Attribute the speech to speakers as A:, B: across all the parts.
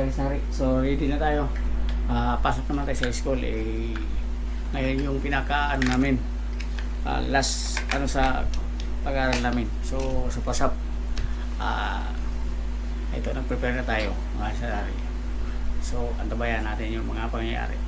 A: sari-sari. So ready na tayo. Pasok naman tayo sa school. Ngayon yung pinaka namin. Last sa pag-aaral namin. So sa pasap. Ito nag-prepare na tayo mga sari. So antabayan natin yung mga pangyayari.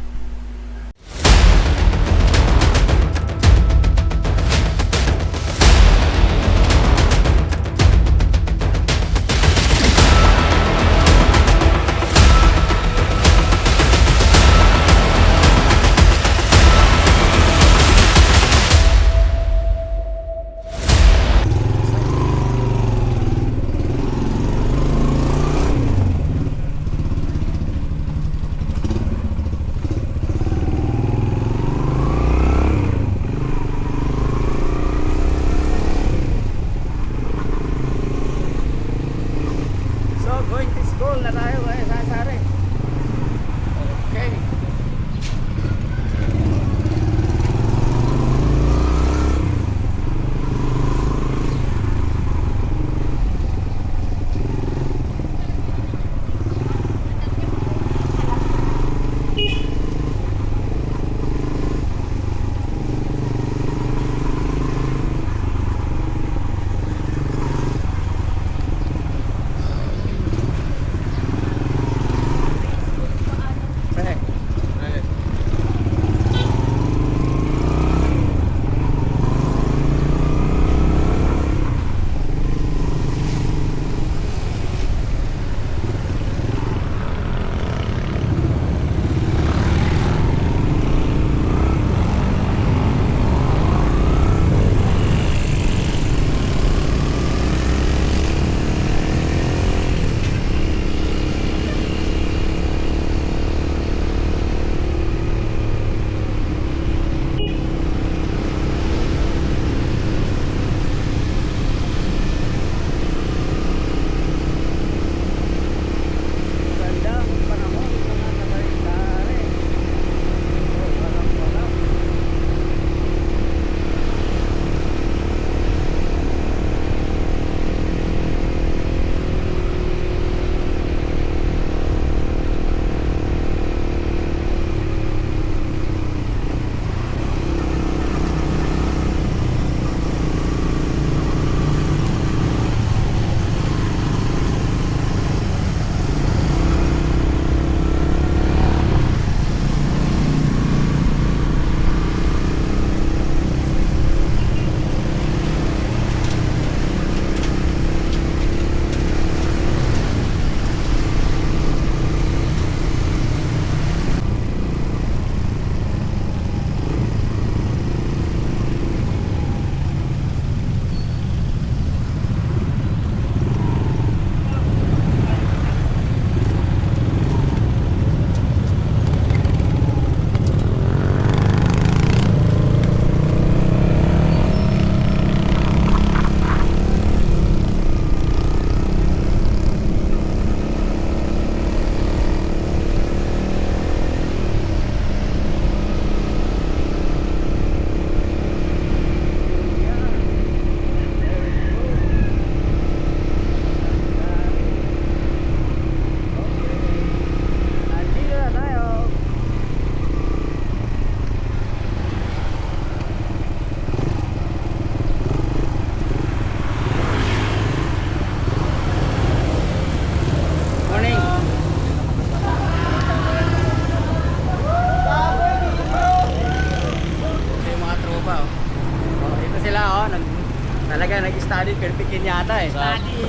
A: Nag-study, perpikin yata eh.
B: Study.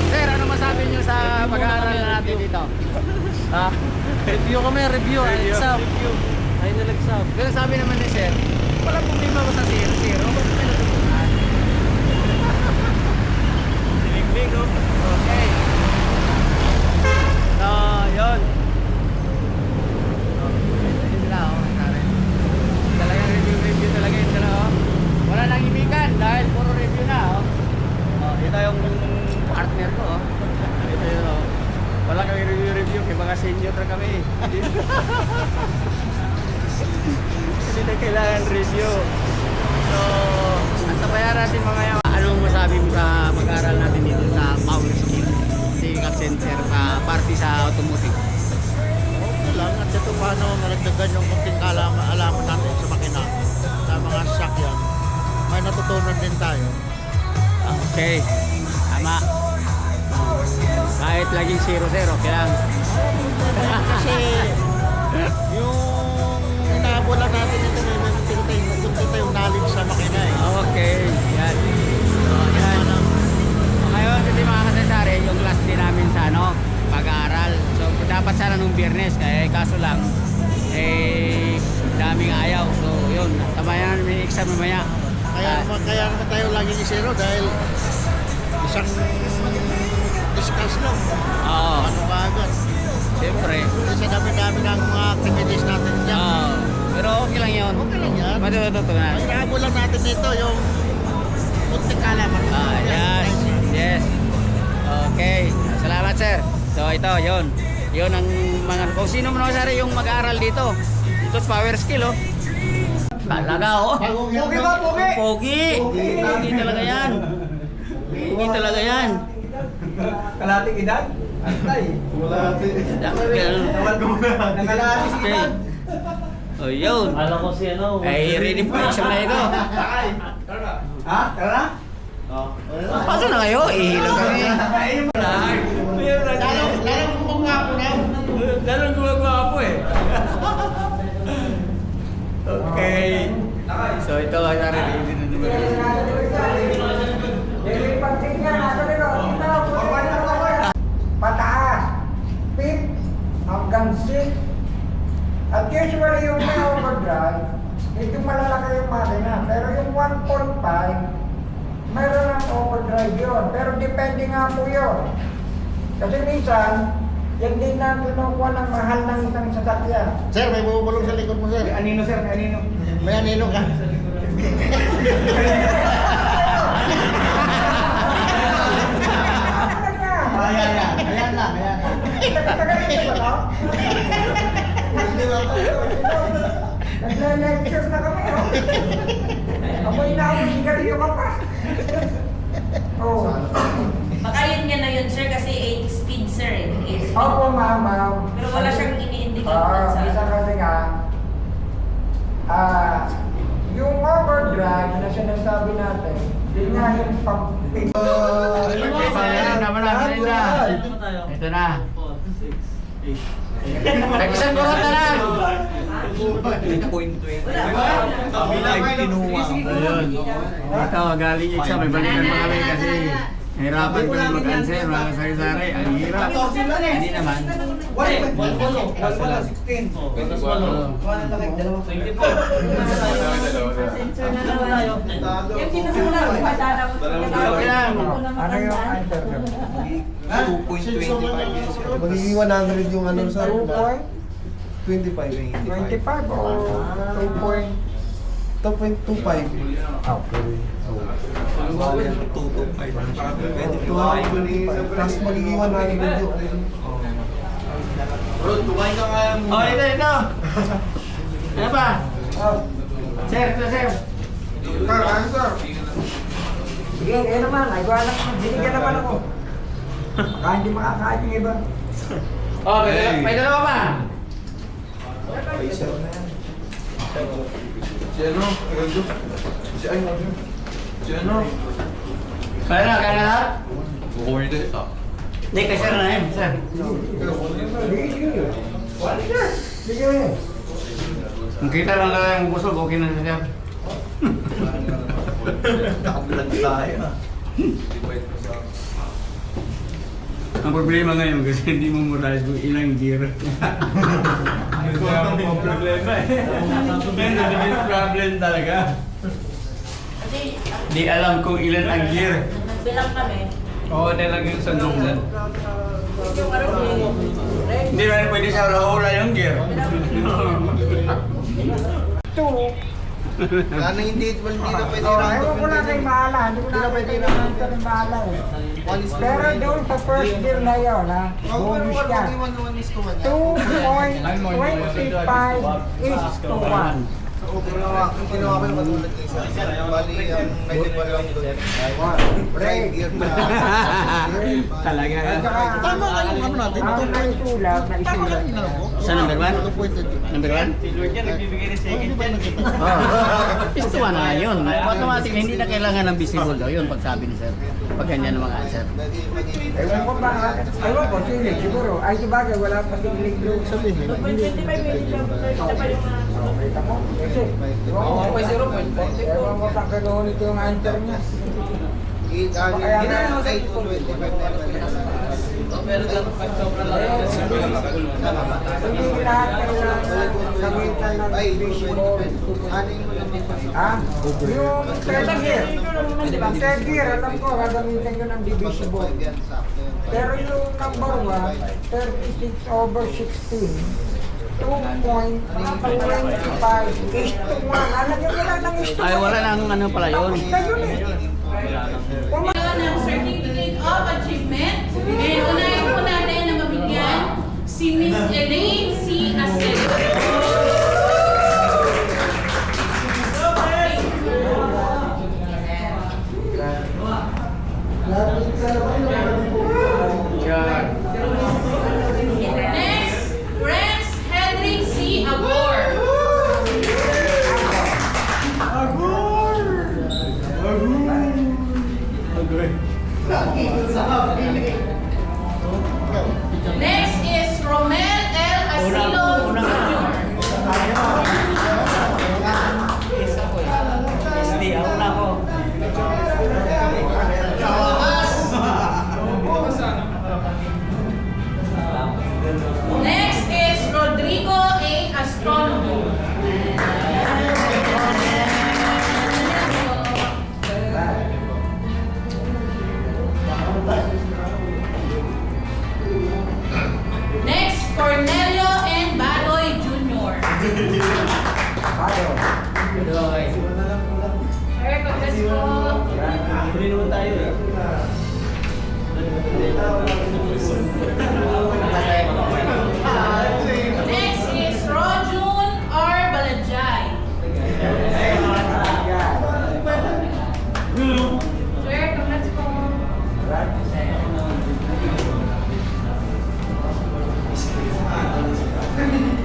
A: Sir, ano masabi nyo sa pag-aaral natin dito?
B: Review kami, review. Exam. Final exam.
A: Pero sabi naman ni sir, wala problema ko sa zero. Ba't may natutunan?
B: Silingbing, no?
A: Okay. So, yun. Yun sila, Karen. Talagang review talaga yun sila, Wala nang imikan dahil puro review na, ito yung partner ko, Ito yun, Wala kami review, may mga senior na kami. Hindi na kailangan review. So, at sabayan natin mamaya, anong masabi mo sa pag-aaral natin dito sa Power Skill? Kasi sensor party sa automotive?
C: Okay lang. At ito paano nalagdagan yung kunting alaman natin sa makina, sa mga sasakyan. May natutunan din tayo.
A: Okay, tama. Kahit laging 0-0, okay lang.
C: Kasi yung inaabot lang natin ito, may kunti tayong knowledge sa makina eh.
A: Okay, yan. So, yan. Ngayon, kasi mga kasasari, yung last day namin sa pag-aaral. So, dapat sana nung Biyernes, kaso lang, daming ayaw. So, yun, tabayan namin yung exam mamaya.
C: Kaya naman tayo laging zero dahil isang discuss lang.
A: Oo,
C: Ano ba agad?
A: siyempre.
C: Kasi dami-dami ng mga activities natin dyan.
A: Oo, pero okay lang yun.
C: Okay lang yan.
A: Matututunan.
C: Ang inaabot lang natin dito yung kunting kalaman.
A: Yes, yes. Okay, salamat sir. So ito, yun. Yun ang mga, kung sino man sir yung mag-aaral dito. Ito power skill, oh. Talaga, oh.
C: Pogi ba, pogi?
A: Pogi. Pogi talaga yan. Pogi talaga yan.
B: Kalating edad? Antay.
A: Nakalating edad. Oh, yun.
B: Alam ko si ano.
A: Ay, ready for exam na ito.
B: Ha? Tara?
A: Paso na kayo? Ihilog kami.
C: Lalong gumagwapo na.
A: Lalong gumagwapo eh. Okay. So ito ang ready na naman.
D: Pataas, 5 hanggang 6. At usually yung may overdrive, medyo malalaki yung makina. Pero yung 1.5, mayroon ng overdrive yun. Pero depende nga po yun. Kasi minsan, yan din na kinukuha ng mahal ng isang sasakyan.
C: Sir, may bumubulong sa likod mo, sir.
B: Anino sir? Anino?
C: May anino ka. Ayan lang.
D: Nagle-lecture na kami, oh. Amoy na ako, sigarilyo ka pa. Oh.
E: Baka yun nga na yun, sir, kasi 8 speed, sir. 8 speed.
D: Opo, ma'am.
E: Pero wala siyang ini-indicate dun sa...
D: Isa kasi nga, yung overdrive na sinasabi natin, yun nga yung pag-pick.
A: Ito na. Nag-isang kurot na lang. Ayun. Ito, galing exam. May balikan pa kami kasi hirapan ko na mag-answer. Mga kasari-sari. Ang hirap. Hindi naman.
E: Yung sinusulat ko pa sana mo.
A: Okay lang.
D: Ano yung answer nyo?
F: 2.25. Magiging 100 yung ano sa
D: 2.25
F: 25.
D: o 2.25?
F: 2.25.
D: Okay.
F: Tapos magiging 100 yung
A: Oh, ito. Ano pa?
D: Oh,
A: Sir, ito, sir.
D: sige, kayo naman. Nagwala ko. Binigyan naman ako. Baka hindi makakain yung iba.
A: Oh, may dalawa pa. Kaya na lahat? Hindi, kay sir na yun, sir.
D: Sige.
A: Kung kita lang lang yung busog, okay na siya. Ang problema ngayon kasi hindi mo memorize kung ilang gear. Ito ang problema eh. Biggest problem talaga.
E: Kasi,
A: Di alam kung ilan ang gear.
E: bilang kami.
A: Oo, nilagay yung sandok dyan.
E: Yung ano,
A: Hindi naman pwede sa hula yung gear.
C: Wala na hindi na pwede
D: Oh, ewan ko lang kay Mahala. Hindi ko na pwede naman ito ng Mahala eh. Pero doon sa first deal na yun, ha? Bonus yan. 2.25 is to 1.
F: Ginawa ko yung katulad kay Sir. Bali, ang medyo pa lang doon. Right gear na.
A: Talaga.
D: At saka,
C: Tama nga yung ano natin.
D: ang naisulat,
C: Tama nga
D: naisulat.
C: yung ano ko.
A: Sa number 1?
C: Appointed.
A: Number 1?
B: Si Lord yan, nagbibigay ng second
C: Hindi ba
B: chance.
C: nakita?
A: Gusto na yun. Automatic, hindi na kailangan ng visible daw yun pag sabi ni sir. Pag ganyan ang mga answer.
D: Ewan ko ba, ewan ko, silig siguro. Ay, sabagay, wala pa silig doon.
C: Sabihin.
D: Kita mo? Kasi, ewan ko, ewan ko sa kinulit yung answer niya.
B: Ginano sa
F: 8 to 25
B: Pero dapat sobrang lang.
D: Hindi lahat kailangan gamitan ng visible. Ah, yung third gear. Yung third gear, alam ko, gagamitan ko ng divisible. Pero yung number 1, 36/16, 2.25 is to 1. Alam niyo wala nang is to 1.
A: Ay, wala nang ano pala yun.
D: Basta yun eh.
E: Ng Certificate of Achievement. And unahin po natin na mabigyan si Miss Elaine C. Acero. Next, Prince Henrik C. Agor. Next is Romel L. Asilo Jr.
B: SD, ako na ako.
E: Next is Rodrigo A. Astronomo. Next, Cornelio N. Badoy Jr. Sir, congrats po.
B: Huli naman tayo eh.
E: Next is Rojun R. Balajay. Sir, congrats po.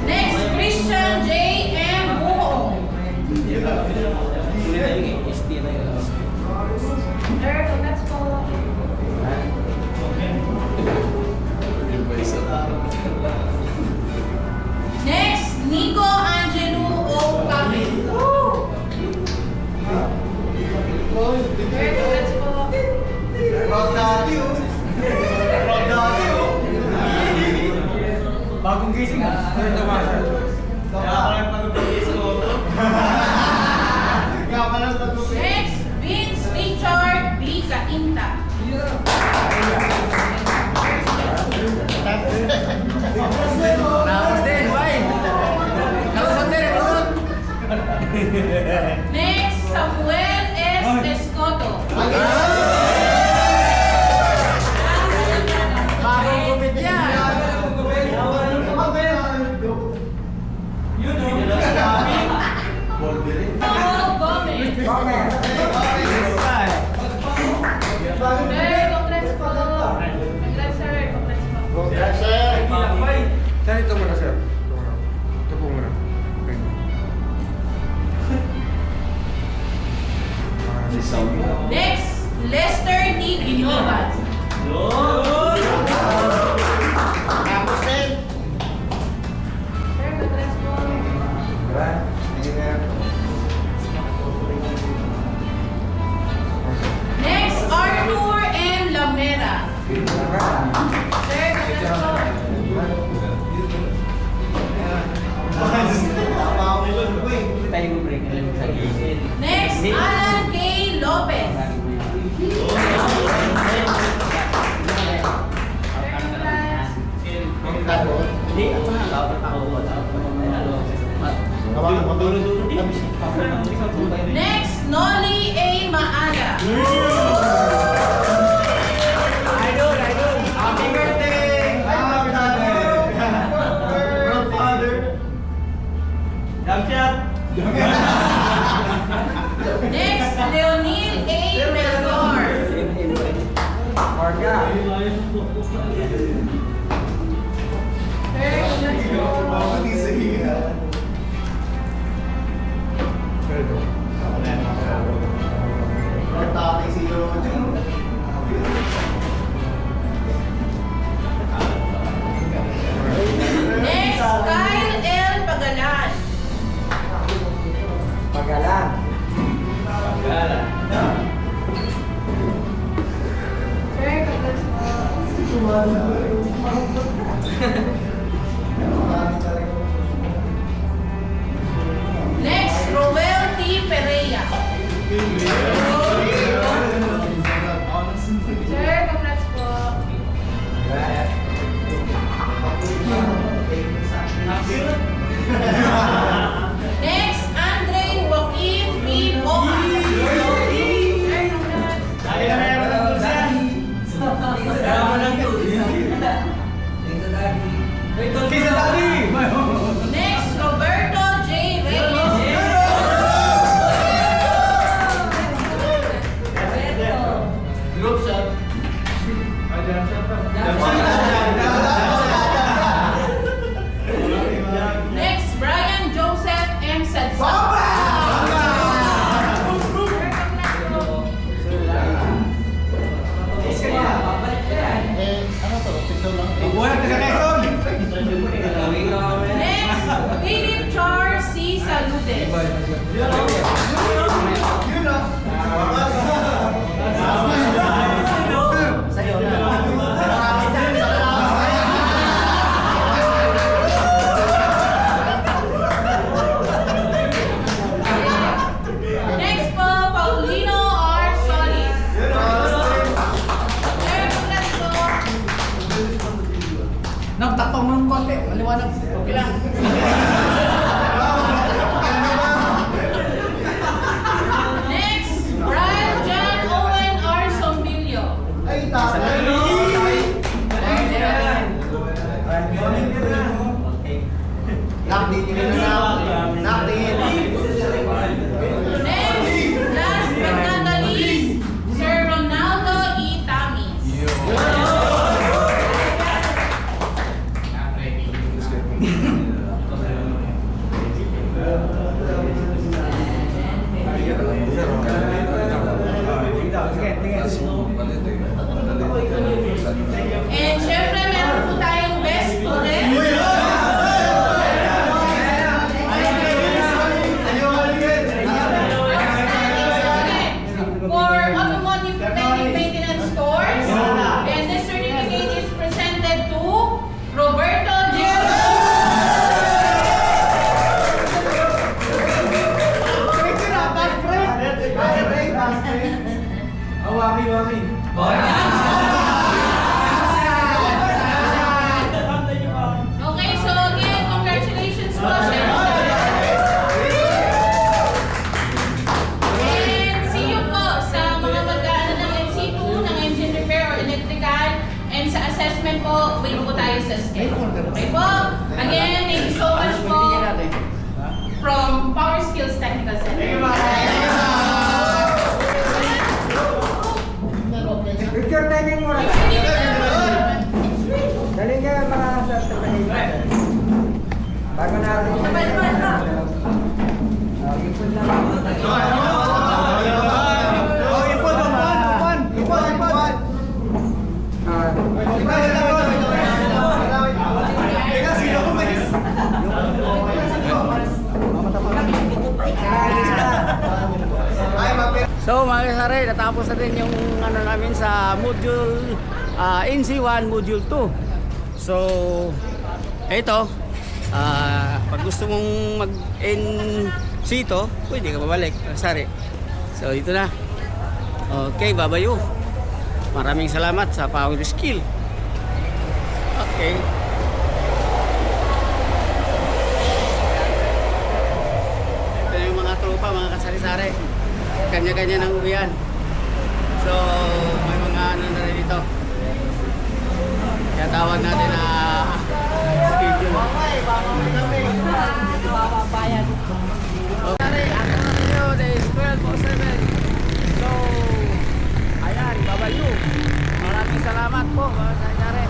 E: Next, Christian J. M. Buong.
B: SD na yun.
E: Sir, congrats po. Next, Nico Angelo O. Camil. Sir, congrats po.
B: Bagong gising ah. Kaya pala pag-gising ko.
E: Next, Vince Richard B. Cainta.
A: Tapos din, bye! Kalusot din, kalusot!
E: Next, Samuel S. Escoto.
A: Bagong gupit yan!
E: Paul Gomez.
D: Gomez.
E: Sir, congrats po. Congrats, sir. Congrats po.
F: Sir, ito muna, sir. Ito muna. Ito po muna. Okay.
E: Next, Lester D. Guinovan. Sir, congrats po. Next, Arthur M. Lamera. Sir, congrats po.
B: Tayo mo break na lang sa gilid.
E: Next, Alan K. Lopez. Sir, congrats.
B: Hindi, ako na.
E: Next, Nolly A. Maaga.
B: Idol! Happy birthday! Happy birthday! From father! Jump shot!
E: Next, Roel T. Pereira. Sir, congrats po. Next, Andre Joaquin P. Boha. Sir, congrats. Next, Roberto J. Reyes. Next, Brian Joseph M. Sadsa. Next, Philip Char C. Salute. Next po, Paulino R. Solis. Sir, congrats po.
A: Nagtakpang mo ng konti. Maliwanag. Okay lang.
E: Next, Brian John Owen R. Sombilio. Next, last but not the least, Sir Ronaldo E. Tamis. And syempre, meron po tayong best student. For automotive protective maintenance course. And this certificate is presented to Roberto J. Okay, so again, congratulations po sa inyo. And see you po sa mga mag-aano ng MC2, ng engine repair or electrical. And sa assessment po, wait po tayo sa schedule. Okay po? Again, thank you so much po from Power Skills Technical Center.
D: Picture taking mo na. Dali ka mga sa trabahin. Bago natin. Ipon lang.
A: So mga kasari, natapos na din yung ano namin sa module NC1 module 2. So ito, pag gusto mong mag-NC to, pwede ka babalik, kasari. So ito na. Okay, babayo. Maraming salamat sa Power Skill. Okay. Ito yung mga tropa, mga kasari-sari. Kanya-kanya ng uwian. So, may mga ano na rin dito. Kaya tawag natin na schedule. Okay, ang ano nyo is 12:07. So, ayan, babayo. Maraming salamat po, mga kasari.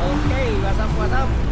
A: Okay, what's up, what's up?